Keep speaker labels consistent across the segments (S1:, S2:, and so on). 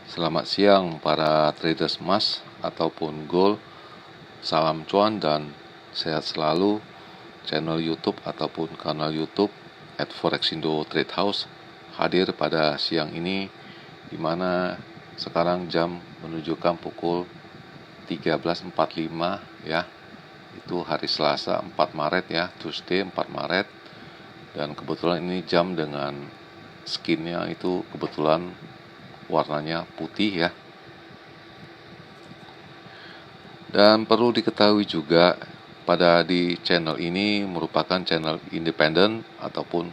S1: Selamat siang para traders emas ataupun gold. Salam cuan dan sehat selalu. Channel YouTube ataupun kanal YouTube @forexindo Trade House hadir pada siang ini, di mana sekarang jam menunjukkan pukul 13.45 ya. Itu hari Selasa 4 Maret ya, Tuesday 4 Maret. Dan kebetulan ini jam dengan skinnya itu kebetulan warnanya putih ya. Dan perlu diketahui juga, di channel ini merupakan channel independen ataupun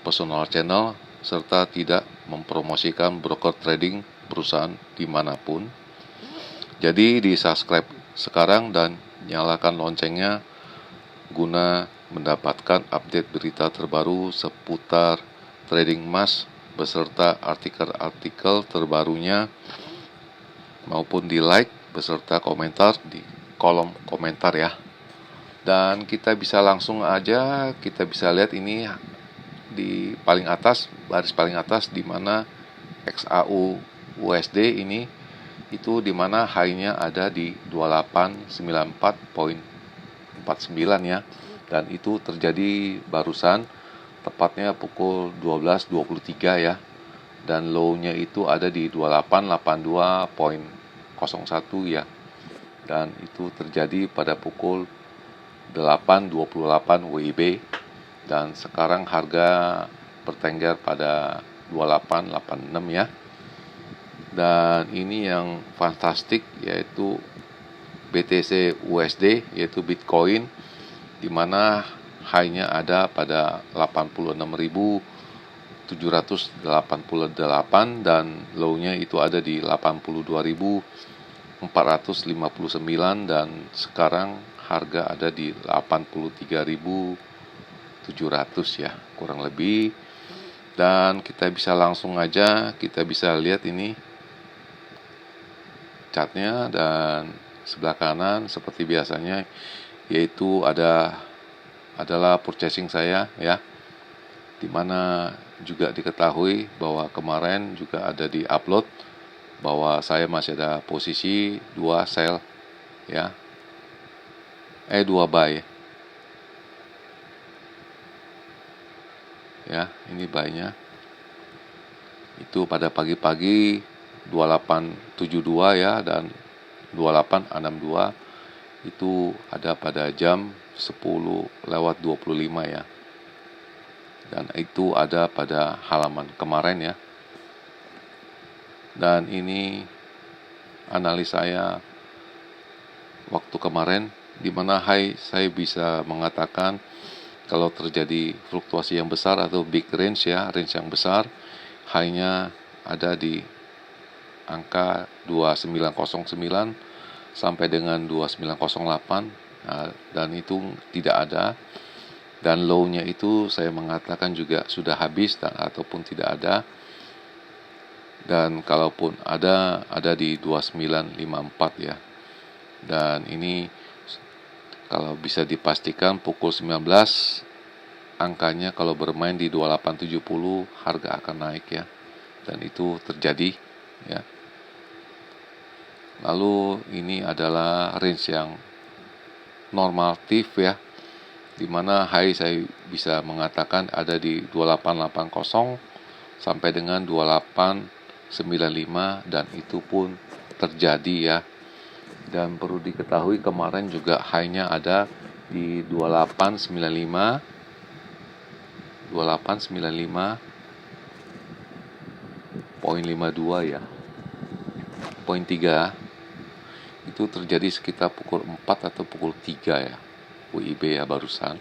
S1: personal channel, serta tidak mempromosikan broker trading perusahaan dimanapun. Jadi di subscribe sekarang dan nyalakan loncengnya guna mendapatkan update berita terbaru seputar trading emas beserta artikel-artikel terbarunya, maupun di like beserta komentar di kolom komentar ya. Dan kita bisa langsung aja, kita bisa lihat ini di paling atas, baris paling atas, di mana XAU USD ini itu di mana high-nya ada di 2894.49 ya. Dan itu terjadi barusan tepatnya pukul 12.23 ya. Dan low-nya itu ada di 2882.01 ya. Dan itu terjadi pada pukul 8.28 WIB, dan sekarang harga bertengger pada 2886 ya. Dan ini yang fantastik, yaitu BTC USD, yaitu Bitcoin, di mana high-nya ada pada 86.788 dan low-nya itu ada di 82.459, dan sekarang harga ada di 83.700 ya, kurang lebih. Dan kita bisa langsung aja, kita bisa lihat ini chartnya, dan sebelah kanan seperti biasanya yaitu adalah purchasing saya ya, dimana juga diketahui bahwa kemarin juga ada di upload bahwa saya masih ada posisi 2 sell ya, 2 buy ya. Ini buy-nya itu pada pagi-pagi 2872 ya, dan 2862 itu ada pada jam 10:25 ya. Dan itu ada pada halaman kemarin ya. Dan ini analis saya waktu kemarin, di mana high saya bisa mengatakan kalau terjadi fluktuasi yang besar atau big range ya, range yang besar, high-nya ada di angka 2909 sampai dengan 2908, dan itu tidak ada. Dan low-nya itu saya mengatakan juga sudah habis ataupun tidak ada. Dan kalaupun ada di 2954 ya. Dan ini kalau bisa dipastikan pukul 19 angkanya kalau bermain di 2870 harga akan naik ya. Dan itu terjadi ya. Lalu ini adalah range yang normatif ya, dimana high saya bisa mengatakan ada di 2880 sampai dengan 2895, dan itu pun terjadi ya. Dan perlu diketahui kemarin juga high-nya ada di 2895.52 ya. Poin 3 itu terjadi sekitar pukul 4 atau pukul 3 ya, WIB ya barusan.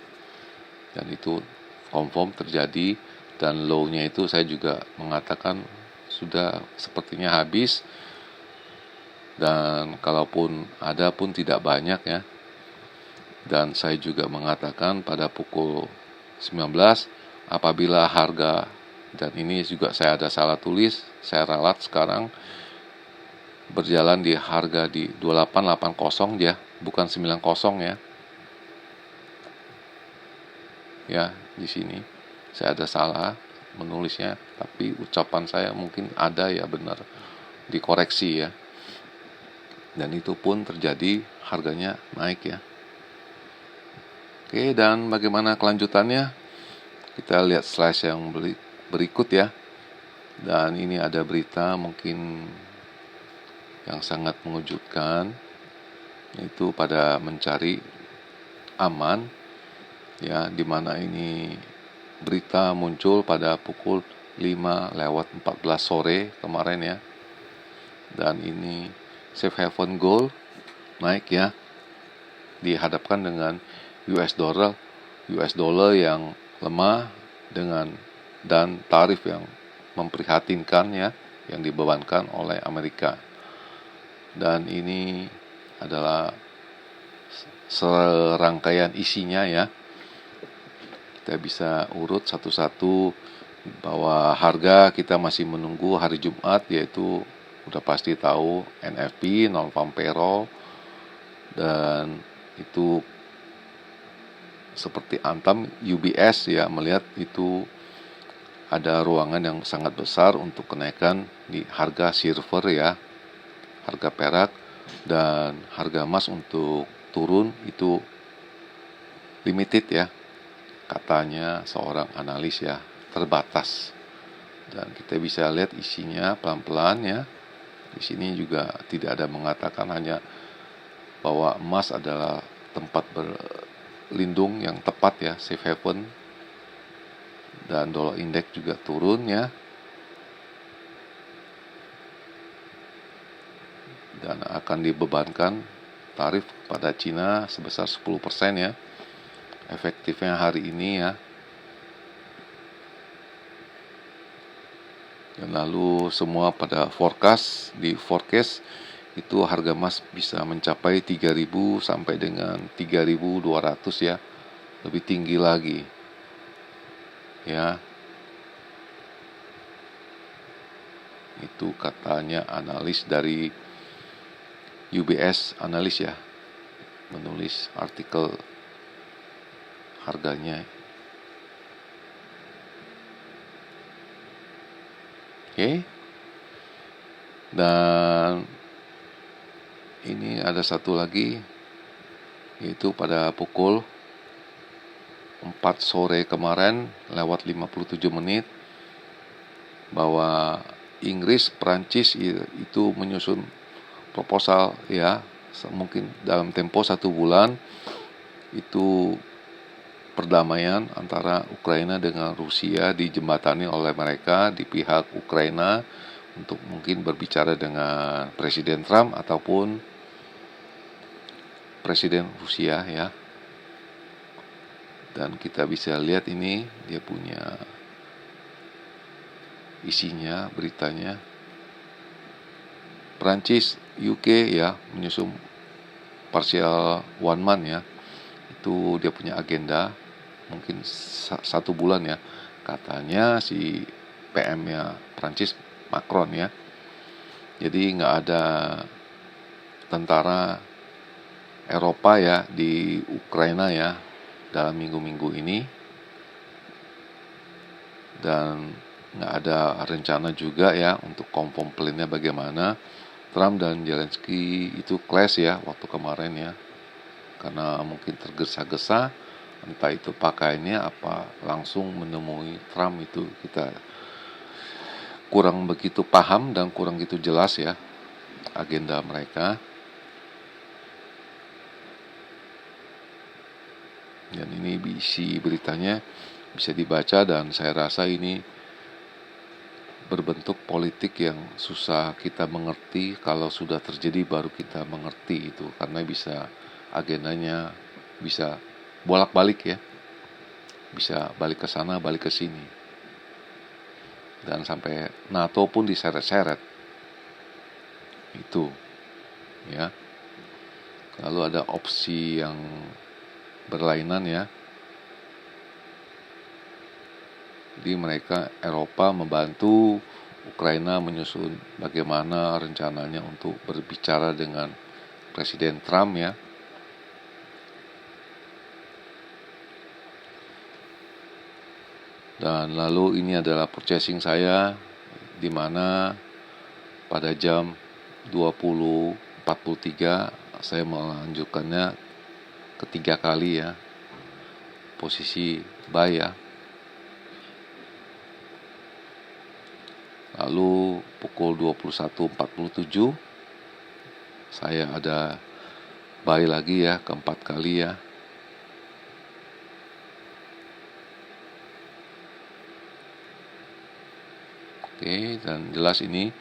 S1: Dan itu confirm terjadi, dan low-nya itu saya juga mengatakan sudah sepertinya habis. Dan kalaupun ada pun tidak banyak ya. Dan saya juga mengatakan pada pukul 19 apabila harga, dan ini juga saya ada salah tulis, saya ralat sekarang berjalan di harga di 2880 ya, bukan 90 ya. Ya, di sini saya ada salah menulisnya, tapi ucapan saya mungkin ada ya benar dikoreksi ya. Dan itu pun terjadi, harganya naik ya. Oke, dan bagaimana kelanjutannya? Kita lihat slide yang berikut ya. Dan ini ada berita mungkin yang sangat mengejutkan, yaitu pada mencari aman ya, dimana ini berita muncul pada pukul 5:14 sore kemarin ya. Dan ini safe haven gold naik ya, dihadapkan dengan US dollar yang lemah dan tarif yang memprihatinkan ya, yang dibebankan oleh Amerika. Dan ini adalah serangkaian isinya ya. Kita bisa urut satu-satu, bahwa harga kita masih menunggu hari Jumat, yaitu udah pasti tahu NFP, non-farm payroll, dan itu seperti Antam, UBS ya, melihat itu ada ruangan yang sangat besar untuk kenaikan di harga silver ya, harga perak, dan harga emas untuk turun itu limited ya, katanya seorang analis ya, terbatas. Dan kita bisa lihat isinya pelan-pelan ya. Di sini juga tidak ada mengatakan hanya bahwa emas adalah tempat berlindung yang tepat ya, safe haven. Dan dolar indeks juga turun ya. Dan akan dibebankan tarif pada Cina sebesar 10% ya. Efektifnya hari ini ya. Dan lalu semua pada forecast itu harga emas bisa mencapai 3.000 sampai dengan 3.200 ya, lebih tinggi lagi ya. Itu katanya analis dari UBS, analis ya, menulis artikel harganya. Oke. Dan ini ada satu lagi, yaitu pada pukul 4 sore kemarin lewat 57 menit, bahwa Inggris, Prancis itu menyusun proposal ya, mungkin dalam tempo 1 bulan itu perdamaian antara Ukraina dengan Rusia dijembatani oleh mereka di pihak Ukraina untuk mungkin berbicara dengan Presiden Trump ataupun Presiden Rusia ya. Dan kita bisa lihat ini dia punya isinya, beritanya. Prancis, UK ya, menyusun partial one month ya. Itu dia punya agenda mungkin 1 bulan ya, katanya si PM-nya Prancis, Macron ya. Jadi nggak ada tentara Eropa ya di Ukraina ya dalam minggu-minggu ini. Dan nggak ada rencana juga ya untuk komplainnya bagaimana. Trump dan Zelensky itu clash ya waktu kemarin ya, karena mungkin tergesa-gesa, entah itu pakaiannya apa langsung menemui Trump, itu kita kurang begitu paham dan kurang gitu jelas ya agenda mereka. Dan ini isi beritanya bisa dibaca, dan saya rasa ini berbentuk politik yang susah kita mengerti. Kalau sudah terjadi baru kita mengerti itu, karena bisa agendanya bisa bolak-balik ya, bisa balik ke sana balik ke sini, dan sampai NATO pun diseret-seret itu ya. Lalu ada opsi yang berlainan ya, di mereka Eropa membantu Ukraina menyusun bagaimana rencananya untuk berbicara dengan Presiden Trump ya. Dan lalu ini adalah purchasing saya, di mana pada jam 20.43 saya melanjutkannya ketiga kali ya, posisi buy ya. Lalu pukul 21.47 saya ada buy lagi ya, keempat kali ya. Oke, dan jelas ini,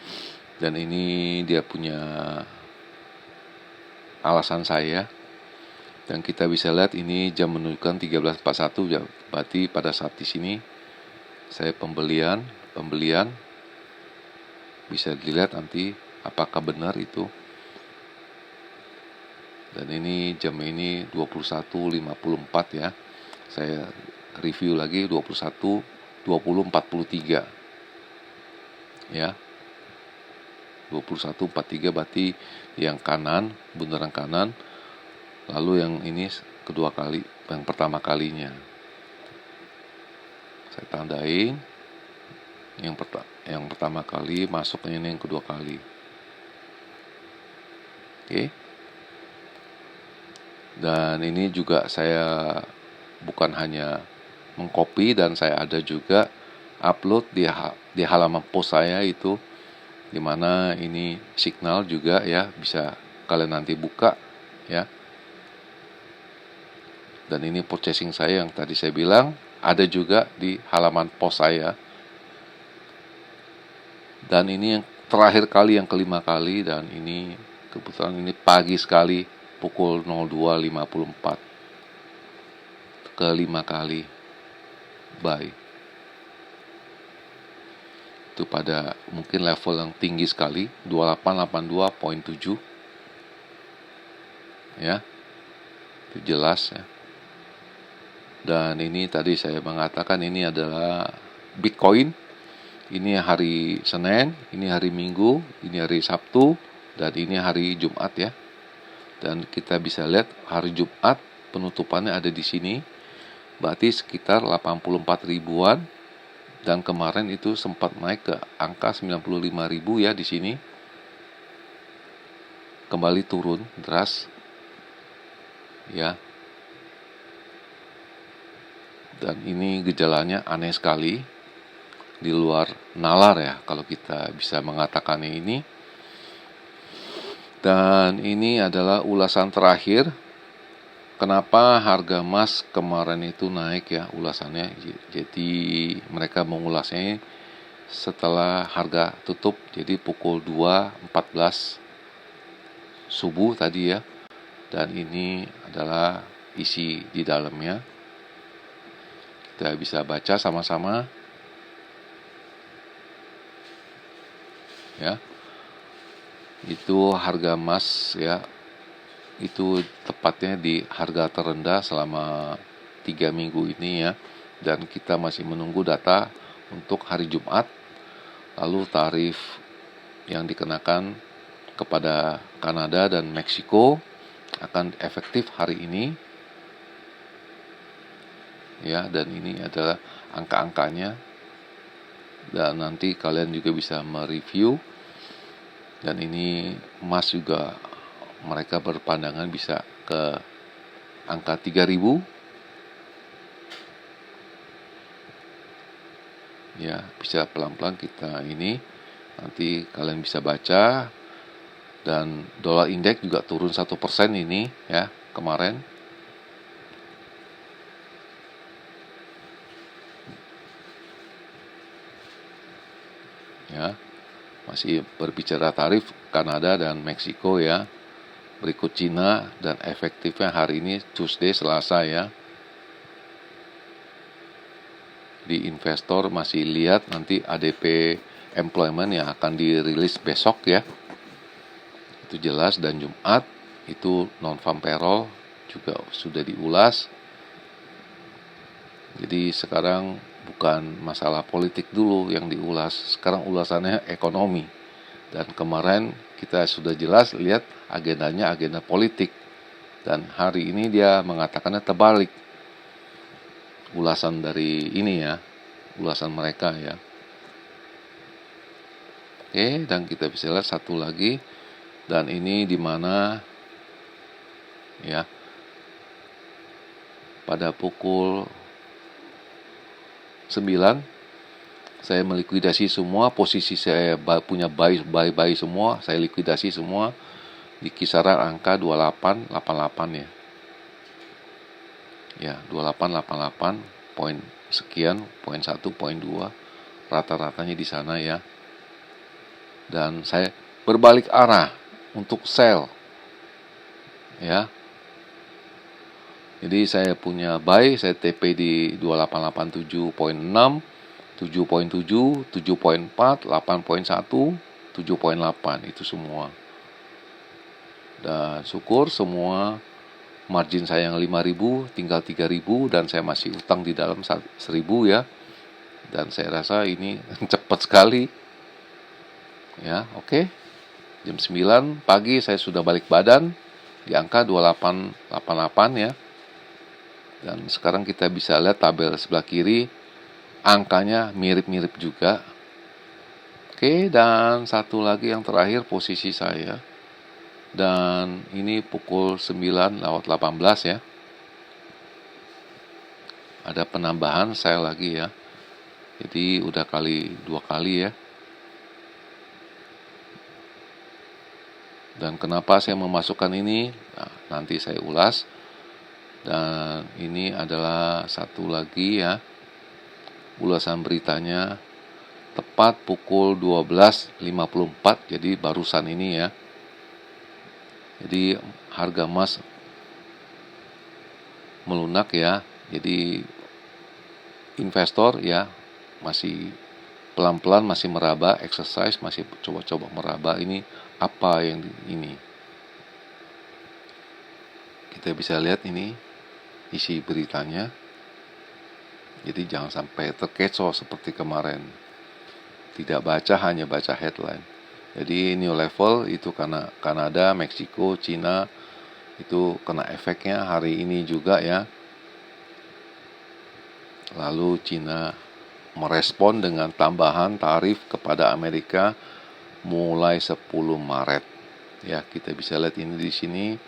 S1: dan ini dia punya alasan saya. Dan kita bisa lihat ini jam menunjukkan 13.41 ya, berarti pada saat di sini saya pembelian bisa dilihat nanti apakah benar itu. Dan ini jam ini 21.54 ya. Saya review lagi 20.43 ya. 21.43 berarti yang kanan, bundaran kanan. Lalu yang ini kedua kali, yang pertama kalinya. Saya tandain yang pertama kali, masuknya ini yang kedua kali. Oke. Dan ini juga saya bukan hanya mengcopy, dan saya ada juga upload di halaman post saya itu, dimana ini signal juga ya, bisa kalian nanti buka ya. Dan ini purchasing saya yang tadi saya bilang ada juga di halaman post saya. Dan ini yang terakhir kali, yang kelima kali, dan ini kebetulan ini pagi sekali pukul 02.54 kelima kali buy. Itu pada mungkin level yang tinggi sekali, 2882.7 ya. Itu jelas ya. Dan ini tadi saya mengatakan ini adalah Bitcoin. Ini hari Senin, ini hari Minggu, ini hari Sabtu, dan ini hari Jumat ya. Dan kita bisa lihat hari Jumat penutupannya ada di sini, berarti sekitar 84 ribuan. Dan kemarin itu sempat naik ke angka 95 ribu ya di sini. Kembali turun deras ya. Dan ini gejalanya aneh sekali, di luar nalar ya kalau kita bisa mengatakannya ini. Dan ini adalah ulasan terakhir kenapa harga emas kemarin itu naik ya, ulasannya. Jadi mereka mengulasnya setelah harga tutup, jadi pukul 2.14 subuh tadi ya. Dan ini adalah isi di dalamnya, kita bisa baca sama-sama ya. Itu harga emas ya, itu tepatnya di harga terendah selama 3 minggu ini ya. Dan kita masih menunggu data untuk hari Jumat. Lalu tarif yang dikenakan kepada Kanada dan Meksiko akan efektif hari ini ya. Dan ini adalah angka-angkanya, dan nanti kalian juga bisa mereview. Dan ini emas juga mereka berpandangan bisa ke angka 3.000 ya. Bisa pelan-pelan kita ini, nanti kalian bisa baca. Dan dolar indeks juga turun 1% ini ya kemarin ya. Masih berbicara tarif Kanada dan Meksiko ya. Berikut Cina, dan efektifnya hari ini Tuesday, Selasa ya. Di investor masih lihat nanti ADP employment yang akan dirilis besok ya. Itu jelas. Dan Jumat itu non-farm payroll juga sudah diulas. Jadi sekarang bukan masalah politik dulu yang diulas, sekarang ulasannya ekonomi. Dan kemarin kita sudah jelas lihat agendanya agenda politik, dan hari ini dia mengatakannya terbalik ulasan dari ini ya, ulasan mereka ya. Oke, dan kita bisa lihat satu lagi, dan ini di mana ya, pada pukul 9 saya melikuidasi semua posisi saya punya buy semua, saya likuidasi semua di kisaran angka 2888 ya. Ya, 2888 poin sekian, poin 1, poin 2, rata-ratanya di sana ya. Dan saya berbalik arah untuk sell ya. Jadi saya punya buy, saya TP di 2887.6, 7.7, 7.4, 8.1, 7.8 itu semua. Dan syukur semua margin saya yang 5.000 tinggal 3.000 dan saya masih utang di dalam 1.000 ya. Dan saya rasa ini cepat sekali. Ya, oke. Jam 9 pagi saya sudah balik badan di angka 2888 ya. Dan sekarang kita bisa lihat tabel sebelah kiri, angkanya mirip-mirip juga. Oke, dan satu lagi yang terakhir posisi saya. Dan ini pukul 9:18 ya. Ada penambahan saya lagi ya. Jadi udah 2 kali ya. Dan kenapa saya memasukkan ini? Nah, nanti saya ulas. Dan ini adalah satu lagi ya, ulasan beritanya tepat pukul 12.54, jadi barusan ini ya. Jadi harga emas melunak ya. Jadi investor ya masih pelan-pelan masih meraba, exercise masih coba-coba meraba ini apa yang ini. Kita bisa lihat ini isi beritanya. Jadi jangan sampai terkecoh seperti kemarin. Tidak baca, hanya baca headline. Jadi new level itu karena Kanada, Meksiko, Cina itu kena efeknya hari ini juga ya. Lalu Cina merespon dengan tambahan tarif kepada Amerika mulai 10 Maret. Ya, kita bisa lihat ini di sini.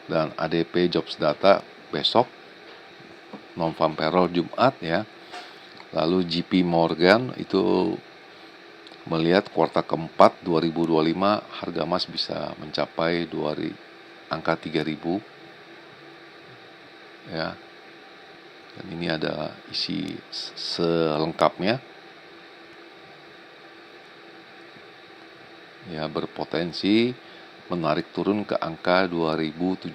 S1: Dan ADP jobs data besok, non-farm payroll Jumat ya. Lalu JP Morgan itu melihat kuartal keempat 2025 harga emas bisa mencapai angka 3.000 ya. Dan ini ada isi selengkapnya. Ya, berpotensi menarik turun ke angka 2.700.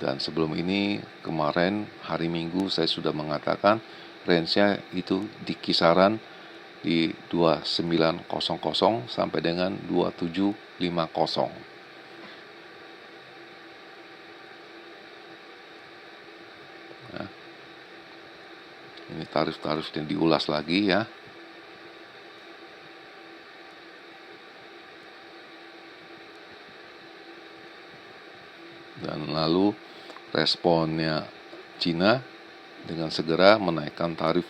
S1: Dan sebelum ini kemarin hari Minggu saya sudah mengatakan range-nya itu di kisaran di 2900 sampai dengan 2750. Nah, ini tarif-tarif yang diulas lagi ya. Dan lalu responnya Cina dengan segera menaikkan tarif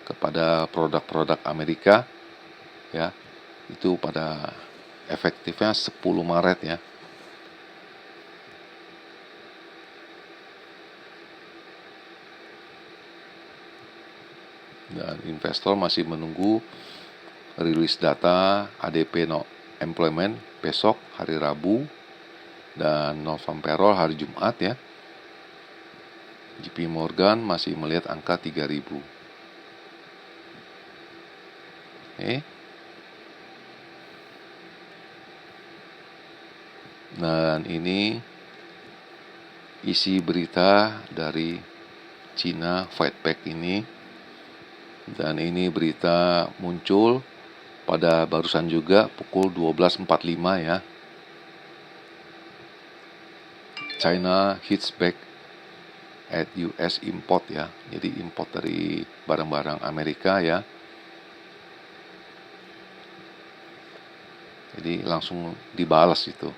S1: kepada produk-produk Amerika ya, itu pada efektifnya 10 Maret ya. Dan investor masih menunggu rilis data ADP employment besok hari Rabu dan non-farm payroll hari Jumat ya. JP Morgan masih melihat angka 3.000. Dan ini isi berita dari Cina Fight Back ini. Dan ini berita muncul pada barusan juga pukul 12.45 ya. China hits back at US import ya. Jadi import dari barang-barang Amerika ya. Jadi langsung dibalas itu.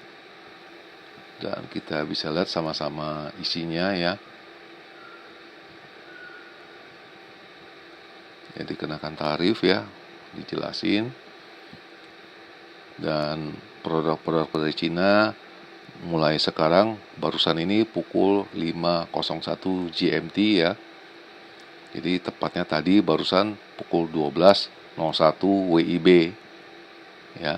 S1: Dan kita bisa lihat sama-sama isinya ya. Jadi kenakan tarif ya, dijelasin. Dan produk-produk dari Cina mulai sekarang, barusan ini pukul 5.01 GMT ya. Jadi tepatnya tadi barusan pukul 12.01 WIB ya.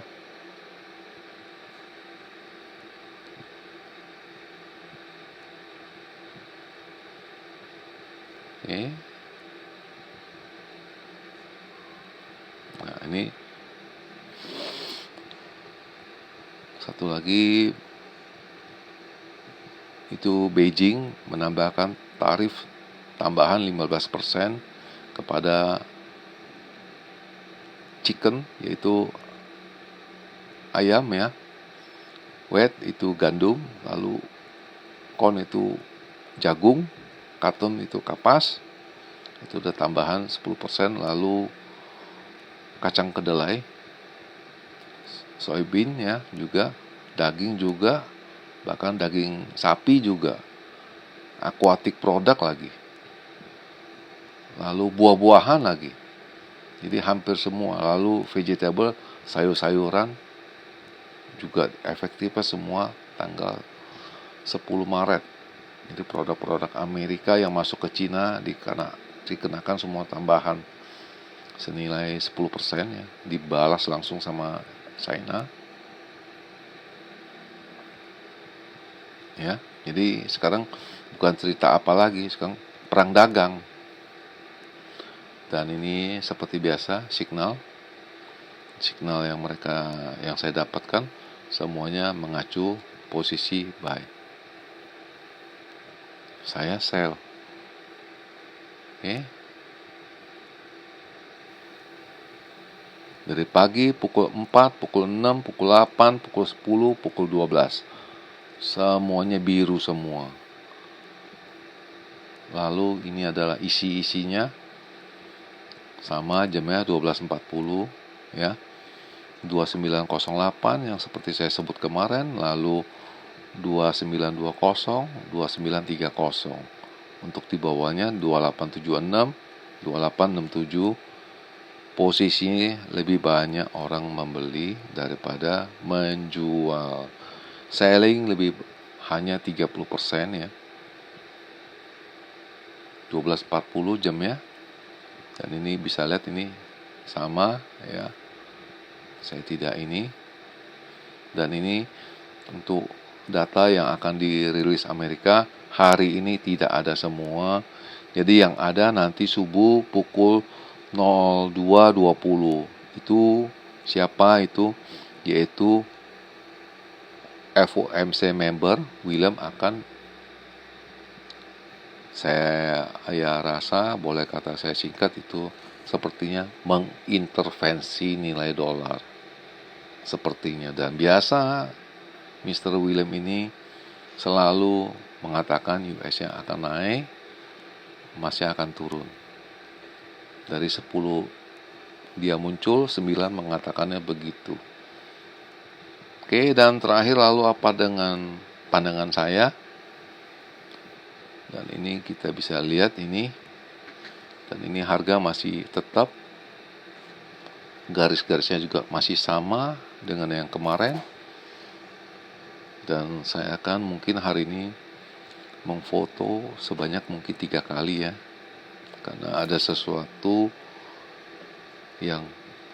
S1: Oke. Nah, ini satu lagi, itu Beijing menambahkan tarif tambahan 15% kepada chicken, yaitu ayam ya, wheat itu gandum, lalu corn itu jagung, cotton itu kapas, itu udah tambahan 10%, lalu kacang kedelai, soybean ya juga, daging juga, bahkan daging sapi juga, aquatic product lagi, lalu buah-buahan lagi. Jadi hampir semua, lalu vegetable, sayur-sayuran juga efektifnya semua tanggal 10 Maret. Jadi produk-produk Amerika yang masuk ke Cina dikenakan semua tambahan senilai 10% ya, dibalas langsung sama China. Ya, jadi sekarang bukan cerita apa lagi, sekarang perang dagang. Dan ini seperti biasa signal yang saya dapatkan semuanya mengacu posisi buy. Saya sell. Oke. Dari pagi pukul 4, pukul 6, pukul 8, pukul 10, pukul 12. Semuanya biru semua. Lalu ini adalah isi-isinya. Sama jamnya 12.40 ya. 2908 yang seperti saya sebut kemarin, lalu 2920, 2930. Untuk di bawahnya 2876, 2867. Posisi lebih banyak orang membeli daripada menjual. Selling lebih hanya 30% ya. 12.40 jamnya. Dan ini bisa lihat ini sama ya. Saya tidak ini. Dan ini untuk data yang akan dirilis Amerika hari ini tidak ada semua. Jadi yang ada nanti subuh pukul 02.20. Itu siapa itu? Yaitu FOMC member William akan, saya rasa boleh kata saya singkat, itu sepertinya mengintervensi nilai dolar sepertinya. Dan biasa Mr. William ini selalu mengatakan US yang akan naik, emasnya akan turun. Dari 10 dia muncul, 9 mengatakannya begitu. Oke, dan terakhir, lalu apa dengan pandangan saya? Dan ini kita bisa lihat ini. Dan ini harga masih tetap, garis-garisnya juga masih sama dengan yang kemarin. Dan saya akan mungkin hari ini memfoto sebanyak mungkin 3 kali ya, karena ada sesuatu yang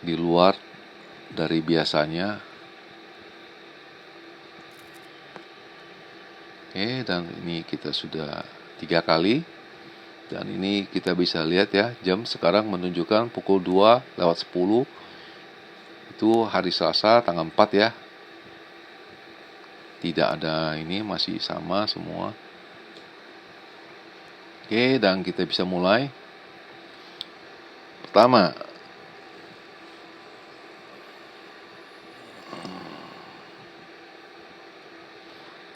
S1: di luar dari biasanya. Oke, dan ini kita sudah 3 kali. Dan ini kita bisa lihat ya, jam sekarang menunjukkan pukul 2:10. Itu hari Selasa tanggal 4 ya. Tidak ada ini, masih sama semua. Oke, dan kita bisa mulai. Pertama,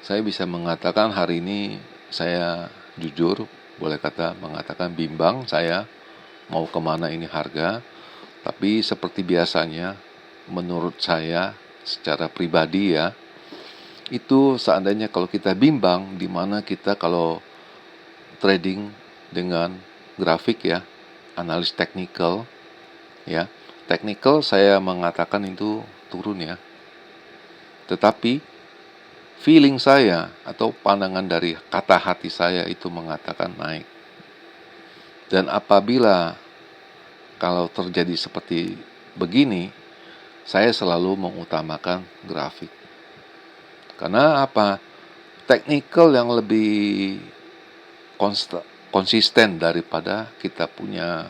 S1: saya bisa mengatakan hari ini saya jujur, boleh kata mengatakan bimbang saya mau kemana ini harga. Tapi seperti biasanya, menurut saya secara pribadi ya, itu seandainya kalau kita bimbang, dimana kita kalau trading dengan grafik ya, analis teknikal ya, teknikal saya mengatakan itu turun ya. Tetapi feeling saya atau pandangan dari kata hati saya itu mengatakan naik. Dan apabila kalau terjadi seperti begini, saya selalu mengutamakan grafik. Karena apa? Technical yang lebih konsisten daripada kita punya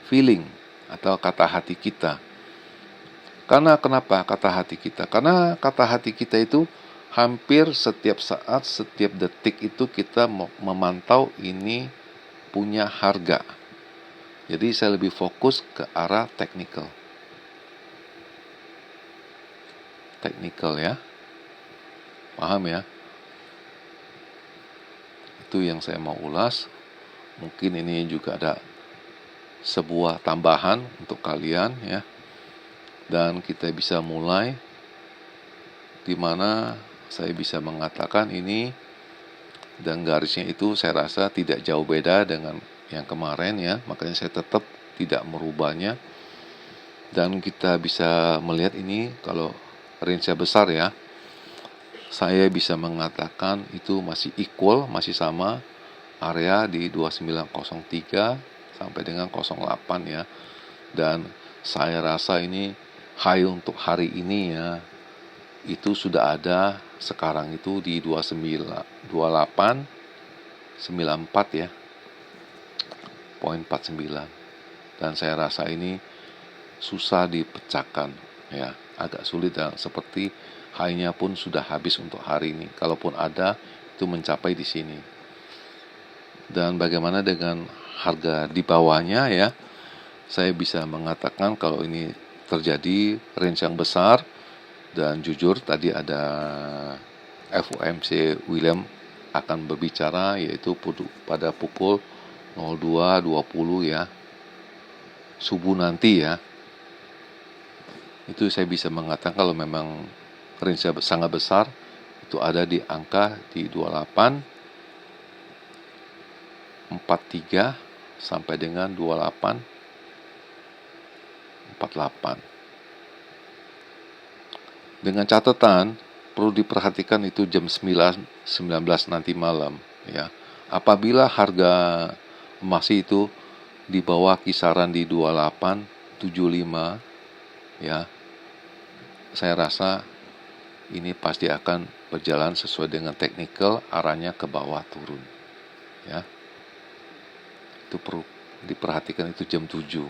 S1: feeling atau kata hati kita. Karena kenapa kata hati kita? Karena kata hati kita itu hampir setiap saat, setiap detik itu kita memantau ini punya harga. Jadi saya lebih fokus ke arah technical. Technical ya. Paham ya? Itu yang saya mau ulas. Mungkin ini juga ada sebuah tambahan untuk kalian ya. Dan kita bisa mulai di mana saya bisa mengatakan ini, dan garisnya itu saya rasa tidak jauh beda dengan yang kemarin ya. Makanya saya tetap tidak merubahnya. Dan kita bisa melihat ini kalau range-nya besar ya. Saya bisa mengatakan itu masih equal, masih sama area di 2903 sampai dengan 08 ya. Dan saya rasa ini high untuk hari ini ya, itu sudah ada sekarang itu di 2894 ya, poin 49. Dan saya rasa ini susah dipecahkan ya, agak sulit dan seperti high-nya pun sudah habis untuk hari ini. Kalaupun ada, itu mencapai di sini. Dan bagaimana dengan harga di bawahnya ya? Saya bisa mengatakan kalau ini terjadi range yang besar, dan jujur tadi ada FOMC William akan berbicara yaitu pada pukul 02.20 ya, subuh nanti ya. Itu saya bisa mengatakan kalau memang range sangat besar, itu ada di angka di 2843 sampai dengan 2848. Dengan catatan perlu diperhatikan itu jam 19 nanti malam ya. Apabila harga emas itu di bawah kisaran di 2875 ya, saya rasa ini pasti akan berjalan sesuai dengan technical, arahnya ke bawah turun ya. Itu perlu diperhatikan, itu jam 7.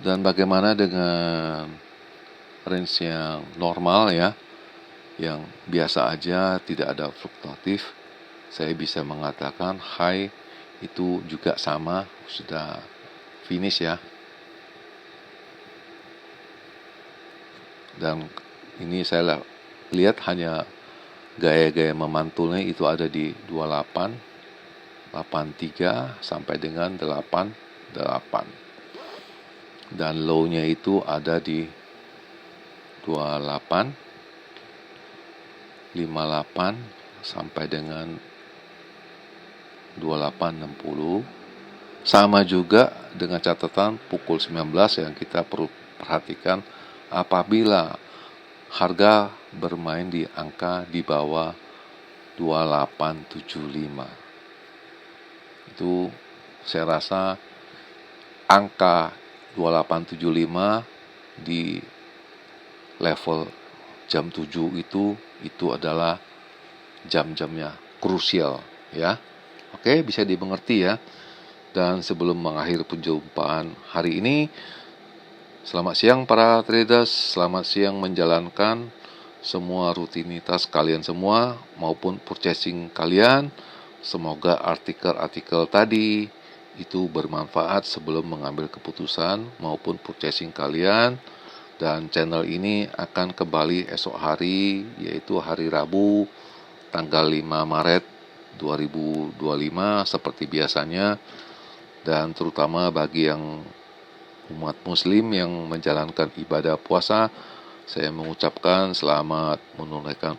S1: Dan bagaimana dengan range yang normal ya, yang biasa aja, tidak ada fluktuatif? Saya bisa mengatakan high itu juga sama, sudah finish ya. Dan ini saya lihat hanya gaya-gaya memantulnya itu ada di 2883 sampai dengan 88. Dan low-nya itu ada di 2858 sampai dengan 2860. Sama juga dengan catatan pukul 19 yang kita perlu perhatikan, apabila harga bermain di angka di bawah 2875. Itu saya rasa angka 2875 di level jam 7 itu adalah jam-jamnya krusial ya. Oke, bisa dimengerti ya. Dan sebelum mengakhiri perjumpaan hari ini, selamat siang para traders, selamat siang menjalankan semua rutinitas kalian semua maupun purchasing kalian. Semoga artikel-artikel tadi itu bermanfaat sebelum mengambil keputusan maupun purchasing kalian. Dan channel ini akan kembali esok hari, yaitu hari Rabu tanggal 5 Maret 2025 seperti biasanya. Dan terutama bagi yang umat muslim yang menjalankan ibadah puasa, saya mengucapkan selamat menunaikan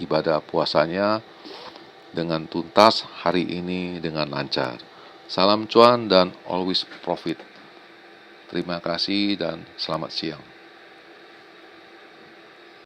S1: ibadah puasanya dengan tuntas hari ini dengan lancar. Salam cuan dan always profit. Terima kasih dan selamat siang.